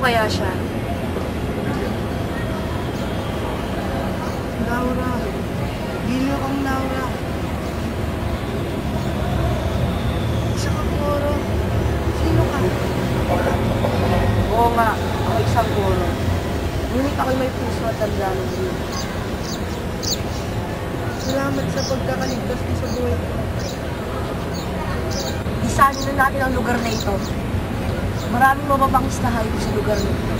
kaya siya? Laura. Giliw kang Laura. Isa kang Koro. Sino ka? Oo nga, ako isang Koro. Ngunit ako'y may puso at damdamin din. Salamat sa pagkakaligtas mo sa buhay ko. Isanin na natin ang lugar na ito. Maraming mababangis na hayop sa lugar na ito.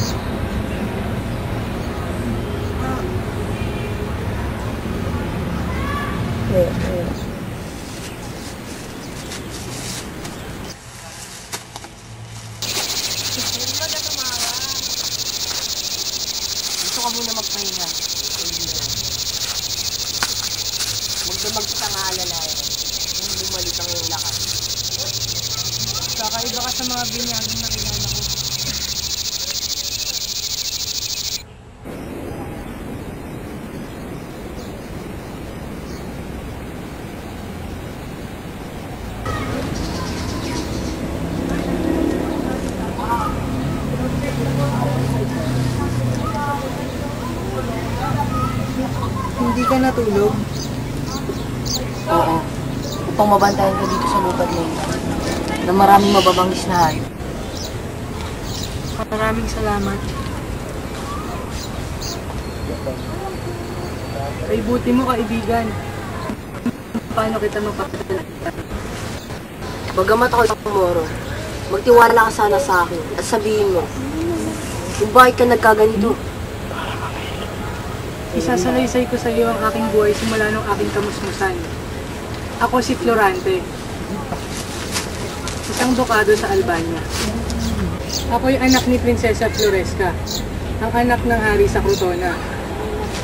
Gusto ka muna magpahinga. Magdamag kita nga alalayan. Kung bumalik ang iyong lakas. Kakaiba ka sa mga binyaging nakilala ko. Hindi ka natulog? Oo. Upang mabantayan ka dito sa lupad na ito. Na maraming mababangis na hayop. Maraming salamat. Ay buti mo kaibigan. Paano kita mapapatala? Bagamat ako isang Moro, magtiwala ka sana sa akin at sabihin mo kung bakit ka nagkaganito. Isasalaysay ko sa iyo ang aking buhay simula nung aking kamusmusan. Ako si Florante. Isang dukado sa Albania. Ako'y anak ni Prinsesa Floresca, ang anak ng hari sa Crotona.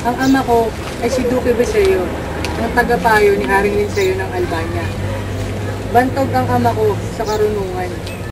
Ang ama ko ay si Duque Beseo, ang tagapayo ni Haring Linceo ng Albania. Bantog ang ama ko sa karunungan.